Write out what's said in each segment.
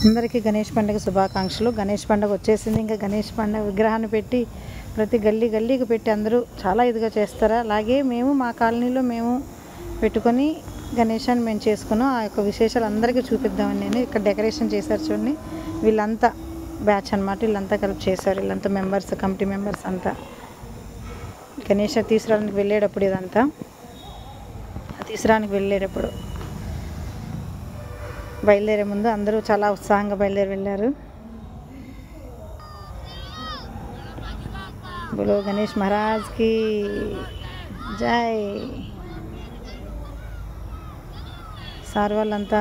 అందరికీ గణేష్ పండుగ శుభాకాంక్షలు. గణేష్ పండుగ వచ్చేసింది. ఇంకా గణేష్ పండుగ విగ్రహాన్ని పెట్టి ప్రతి గల్లీకి పెట్టి అందరూ చాలా ఇదిగా చేస్తారు. అలాగే మేము మా కాలనీలో మేము పెట్టుకొని గణేశాన్ని మేము చేసుకున్నాం. ఆ యొక్క విశేషాలు అందరికీ చూపిద్దామని నేను ఇక్కడ డెకరేషన్ చేశారు చూడండి. వీళ్ళంతా బ్యాచ్ అనమాట, వీళ్ళంతా కలిపి చేశారు. వీళ్ళంతా మెంబర్స్, కమిటీ మెంబర్స్ అంతా గణేష్ తీసుకురావడానికి వెళ్ళేటప్పుడు ఇదంతా తీసుకురావడానికి వెళ్ళేటప్పుడు బయలుదేరే ముందు అందరూ చాలా ఉత్సాహంగా బయలుదేరి వెళ్ళారు. బోలో గణేష్ మహారాజ్కి జై. సార్ వాళ్ళంతా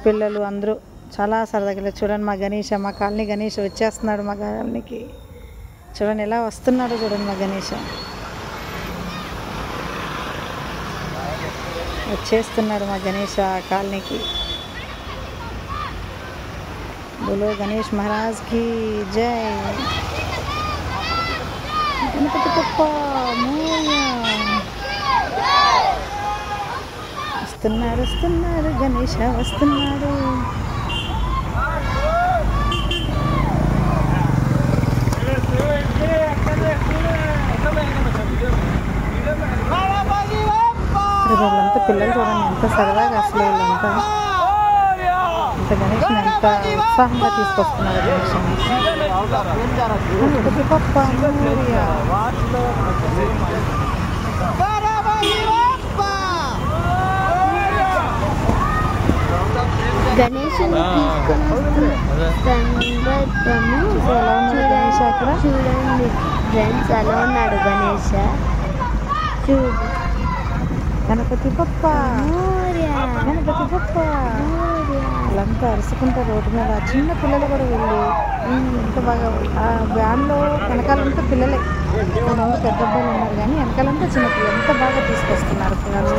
పిల్లలు అందరూ చాలా సరదాగా చూడండి. మా గణేష్, మా కాలనీ గణేష్ వచ్చేస్తున్నాడు. మా కాలనీకి చూడండి ఎలా వస్తున్నాడో చూడండి. మా గణేష్ వచ్చేస్తున్నాడు. మా గణేష్ ఆ కాలనీకి. బోలో గణేష్ మహారాజ్కి జై. గణపతి పప్ప మోరియా. వస్తున్నాడు గణేష వస్తున్నాడు. వీళ్ళంతా పిల్లలు చూడండి ఎంత సరదాగా అసలు వీళ్ళంతా ఇంత గణేష్ని ఎంత ఉత్సాహంగా తీసుకొస్తున్నారు. గణేష్ పప్ప మోరియా. గణేషుని గణేష్ అక్కడ చూడండి ఫ్రెండ్స్ ఎలా ఉన్నాడు గణేష్. చూడు గణపతి పప్ప గణపతి పప్ప. వాళ్ళంతా అరుచుకుంటా రోడ్డు మీద. చిన్న పిల్లలు కూడా వెళ్ళి ఎంత బాగా ఆ వ్యాన్లో వెనకాలంతా పిల్లలే, కొంతమంది పెద్ద అబ్బాయిలు ఉన్నారు కానీ వెనకాలంతా చిన్న పిల్లలు ఎంత బాగా తీసుకొస్తున్నారు పిల్లలు.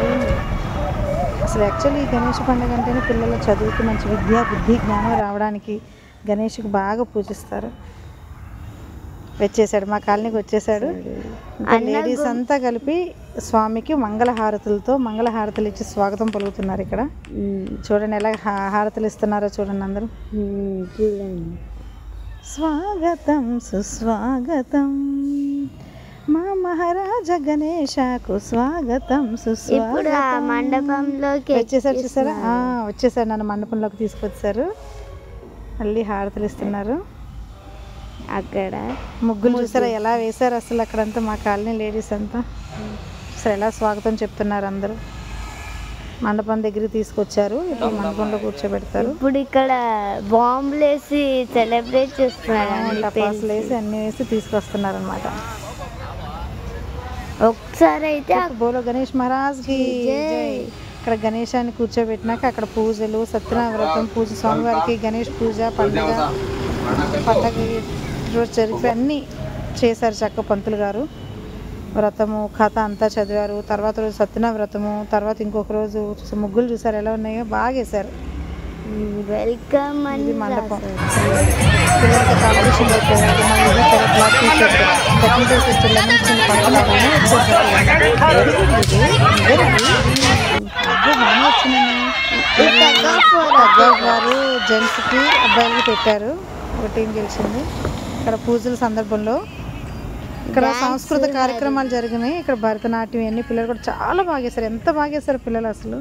అసలు యాక్చువల్లీ ఈ గణేష్ పండుగ అంటేనే పిల్లల చదువుకి మంచి విద్య బుద్ధి జ్ఞానం రావడానికి గణేష్కి బాగా పూజిస్తారు. వచ్చేసాడు మా కాలనీకి వచ్చేసాడు. లేడీస్ అంతా కలిపి స్వామికి మంగళహారతులు ఇచ్చి స్వాగతం పలుకుతున్నారు. ఇక్కడ చూడండి ఎలా హారతులు ఇస్తున్నారో చూడండి అందరూ. చూడండి స్వాగతం సుస్వాగతం మా మహారాజ గణేశకు స్వాగతం సుస్వాగతం. మండపంలోకి వచ్చేసారు చూసారా. వచ్చేసారు నన్ను మండపంలోకి తీసుకొచ్చారు. మళ్ళీ హారతులు ఇస్తున్నారు. అక్కడ ముగ్గులు చూసారా ఎలా వేశారు అసలు. అక్కడంతా మా కాలనీ లేడీస్ అంతా అసలు ఎలా స్వాగతం చెప్తున్నారు. అందరూ మండపం దగ్గరికి తీసుకొచ్చారు. ఇప్పుడు మండపంలో కూర్చోబెడతారు. ఇప్పుడు ఇక్కడ బాంబులు వేసి సెలబ్రేట్ చేస్తున్నారు. టపాసులు వేసి అన్ని వేసి తీసుకొస్తున్నారు అనమాట. ఒకసారి అయితే బోలో గణేష్ మహారాజ్కి జై. ఇక్కడ గణేశాన్ని కూర్చోబెట్టినాక అక్కడ పూజలు, సత్యనారాయణ పూజ, స్వామివారికి గణేష్ పూజ, పండుగ రోజు జరిపి అన్నీ చేశారు చక్క పంతులు గారు. వ్రతము కథ అంతా చదివారు. తర్వాత రోజు సత్యనారాయణ వ్రతము, తర్వాత ఇంకొక రోజు ముగ్గులు చూసారు ఎలా ఉన్నాయో బాగా వేశారు. వెల్కమ్ ఇది మండపం. పిల్లలకి కాంపిటీషన్ పెట్టారు. బ్లాక్ టీషర్ట్ టెక్నికల్ సెక్షన్ గారు జెంట్స్కి అబ్బాయిలకి పెట్టారు. ఒక టీం గెలిచింది. ఇక్కడ పూజల సందర్భంలో ఇక్కడ సాంస్కృతిక కార్యక్రమాలు జరిగినాయి. ఇక్కడ భరతనాట్యం అన్ని పిల్లలు కూడా చాలా బాగా వేశారు. ఎంత బాగా వేశారు పిల్లలు అసలు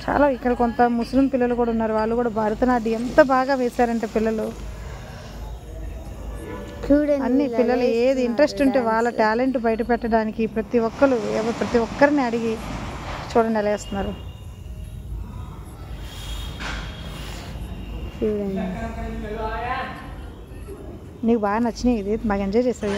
చాలా. ఇక్కడ కొంత ముస్లిం పిల్లలు కూడా ఉన్నారు. వాళ్ళు కూడా భరతనాట్యం ఎంత బాగా వేశారంటే పిల్లలు అన్ని పిల్లలు ఏది ఇంట్రెస్ట్ ఉంటే వాళ్ళ టాలెంట్ బయట పెట్టడానికి ప్రతి ఒక్కరిని అడిగి చూడండి ఎలా వేస్తున్నారు. నీకు బాగా నచ్చినాయి. ఇది బాగా ఎంజాయ్ చేసావు.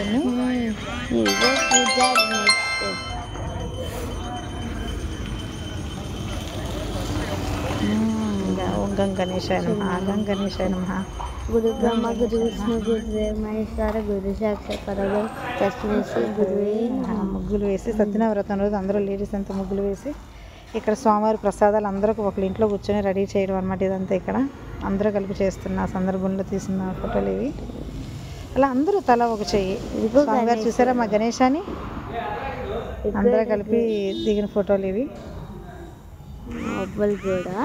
ఓం గణేశాయ నమః. గం గణేశాయ నమః. గురు బ్రహ్మ గురు విష్ణు గురు మహేశ్వర గురు సాక్షాత్ పరబ్రహ్మ తస్మై శ్రీ గురువే నమః. ముగ్గులు వేసి సత్యనారాయణ వ్రతం రోజు అందరూ లేడీస్ అంతా ముగ్గులు వేసి ఇక్కడ స్వామివారి ప్రసాదాలు అందరికీ ఒకళ్ళ ఇంట్లో కూర్చొని రెడీ చేయడం అనమాట. ఇదంతా ఇక్కడ అందరూ కలిపి చేస్తున్న సందర్భంలో తీసిన ఫోటోలు ఇవి. అలా అందరూ తల ఒక చెయ్యి. స్వామివారు చూసారా మా గణేశాన్ని అందరూ కలిపి దిగిన ఫోటోలు ఇవి. అవ్వలు కూడా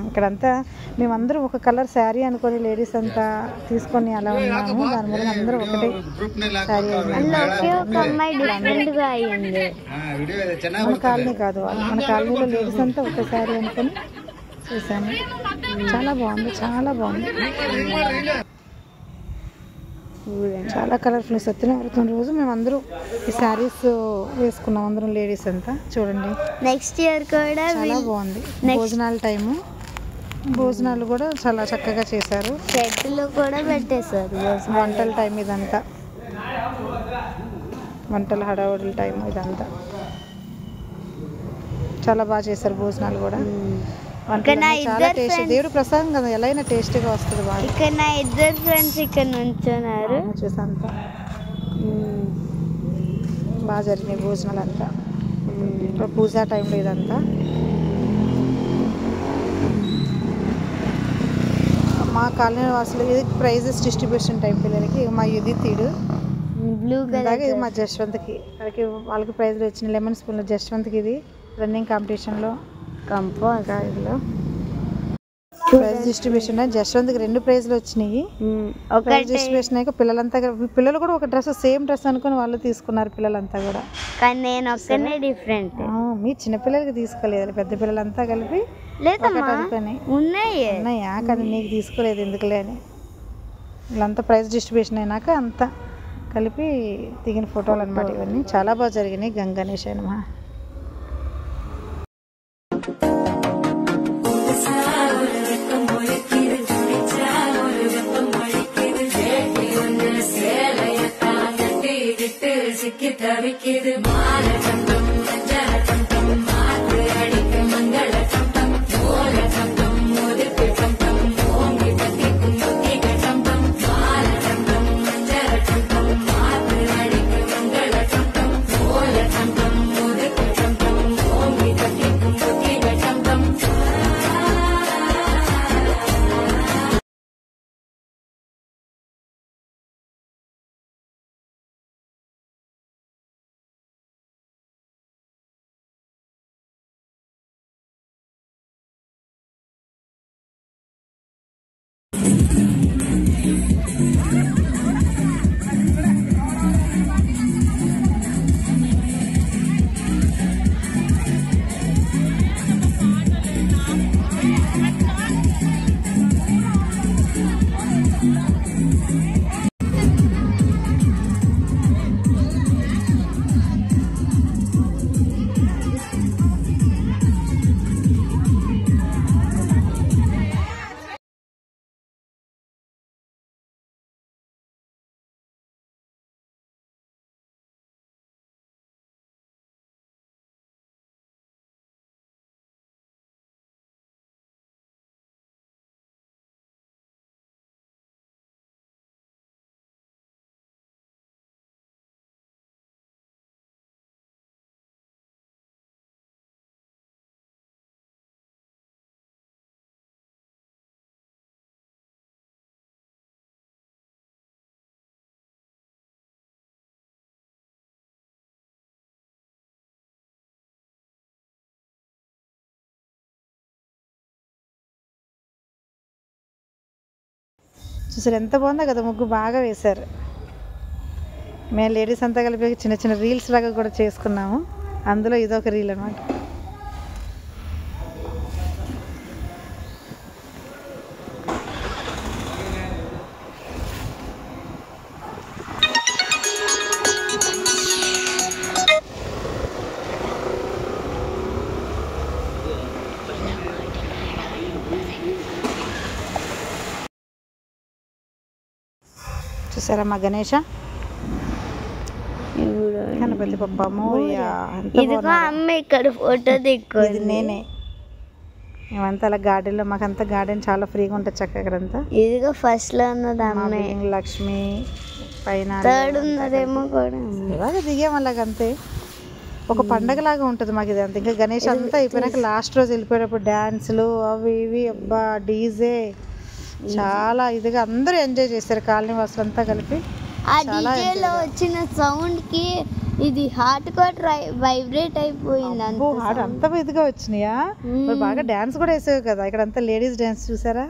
ఇక్కడంతా మేమందరం ఒక కలర్ శారీ అనుకొని లేడీస్ అంతా తీసుకొని అలా ఉన్నాము. దానివల్ల అందరూ ఒకటే శారీ అయింది. మన కాలనీ కాదు, మన కాలనీలో లేడీస్ అంతా ఒక శారీ అనుకొని చూసాము. చాలా బాగుంది, చాలా బాగుంది, చాలా కలర్ఫుల్. సత్యనారాయణ రోజు మేము అందరూ ఈ శారీస్ వేసుకున్నాం, అందరం లేడీస్ అంతా. చూడండి నెక్స్ట్ ఇయర్ కూడా చాలా బాగుంది. భోజనాల టైము, భోజనాలు కూడా చాలా చక్కగా చేశారు. షెడ్లు కూడా పెట్టేశారు. వంటల టైం ఇదంతా, వంటల హడావుడి టైం ఇదంతా చాలా బాగా చేశారు. భోజనాలు కూడా చాలా టేస్టీ, దేవుడు ప్రసాదం కదా, ఎలా అయినా టేస్టీగా వస్తుంది బాగా. ఇక్కడ నా ఇద్దరు ఫ్రెండ్స్ ఇక్కడ నుంచున్నారు. చూసంతా బాగా జరిగినాయి భోజనాలు అంతా. ఇప్పుడు పూజా టైంలో ఇదంతా మా కాలనీ వాసులు. ఇది ప్రైజెస్ డిస్ట్రిబ్యూషన్ టైం పిల్లలకి. మా ఇది తీడు బ్లూ కలర్, ఇది మా జశ్వంత్కి, వాళ్ళకి ప్రైజ్లు వచ్చినాయి. లెమన్ స్పూన్లో జశ్వంత్కి ఇది రన్నింగ్ కాంపిటీషన్లో కంపోలో ప్రైజ్ డిస్ట్రిబ్యూషన్. జశ్వంత్కి 2 ప్రైజ్లు వచ్చినాయి. ప్రైజ్ డిస్ట్రిబ్యూషన్ అయ్యాక పిల్లలంతా, పిల్లలు కూడా ఒక డ్రెస్, సేమ్ డ్రెస్ అనుకుని వాళ్ళు తీసుకున్నారు పిల్లలంతా కూడా. కానీ నేను ఒక్కనే డిఫరెంట్. మీ చిన్నపిల్లలకి తీసుకోలేదు, పెద్ద పిల్లలంతా కలిపి ఉన్నాయా, కానీ నీకు తీసుకోలేదు ఎందుకులే అని. వీళ్ళంతా ప్రైజ్ డిస్ట్రిబ్యూషన్ అయినాక అంతా కలిపి దిగిన ఫోటోలు అనమాట ఇవన్నీ. చాలా బాగా జరిగినాయి. గంగణేశ నమః. చూసారు ఎంత బాగుందో కదా, ముగ్గు బాగా వేశారు. మేము లేడీస్ అంతా కలిపి చిన్న చిన్న రీల్స్ లాగా కూడా చేసుకున్నాము. అందులో ఇదొక రీల్ అన్నమాట. చూసారా మా గణేష, గణపతి బప్ప మోరియా. అమ్మ ఇక్కడ ఫోటో దిక్కు, ఇది నేనే. మేమంతా అలా గార్డెన్లో, మాకంతా గార్డెన్ చాలా ఫ్రీగా ఉంటుంది చక్కగా. ఇదిగో ఫస్ట్ లో ఉన్నది అమ్మే, లక్ష్మి పైన థర్డ్ ఉన్నదేమో కూడా. ఇలాగ దిగాం అలాగంతే. ఒక పండగలాగా ఉంటుంది మాకు ఇది అంతా. ఇంకా గణేష్ అంతా అయిపోయినాక లాస్ట్ రోజు వెళ్ళిపోయేటప్పుడు డ్యాన్సులు అవి ఇవి, అబ్బా డీజే, చాలా ఇదిగా అందరూ ఎంజాయ్ చేశారు కాలనీ వాసులు అంతా కలిపి. ఆ డీజేలో వచ్చిన సౌండ్ కి ఇది హార్ట్ కూడా వైబ్రేట్ అయిపోయింది అబ్బో హార్ట్ అంత ఇదిగా వచ్చినాయా? మరి బాగా డ్యాన్స్ కూడా వేసావు కదా, ఇక్కడ అంతా లేడీస్ డ్యాన్స్ చూసారా?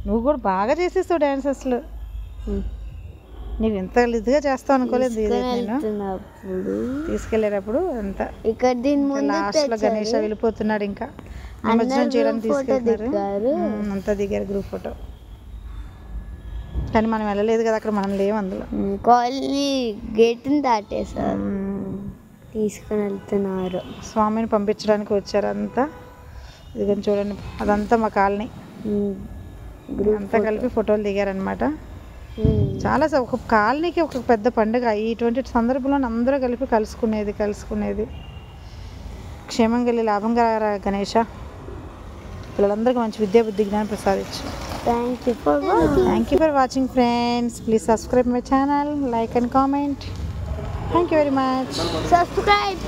నువ్వు కూడా బాగా చేసేస్తావు డ్యాన్స్ అసలు. నువ్వు ఎంత ఇదిగా చేస్తావు అనుకోలేదు నేను తీసుకెళ్ళేటప్పుడు అంతా. ఇక్కడ దీని ముందు లాస్ట్ లో గణేష్ వెళ్ళిపోతున్నాడు, ఇంకా నిమజ్జనం చేయడానికి తీసుకెళ్తున్నారు. అంతా దిగారు గ్రూప్ ఫోటో, కానీ మనం వెళ్ళలేదు కదా, అక్కడ మనం లేవు అందులో. కాలనీ గేట్ని దాటేసారు, తీసుకుని వెళ్తున్నారు. స్వామిని పంపించడానికి వచ్చారు అంతా. ఇది చూడండి, అదంతా మా కాలనీ అంతా కలిపి ఫోటోలు దిగారనమాట. చాలా ఒక కాలనీకి ఒక పెద్ద పండుగ ఇటువంటి సందర్భంలో అందరూ కలిపి కలుసుకునేది. క్షేమంగా వెళ్ళి లాభంగా గణేష పిల్లలందరికీ మంచి విద్యా బుద్ధి జ్ఞానం ప్రసాదించు. Thank you for watching friends. Please subscribe my channel, like and comment. Thank you very much. Subscribe.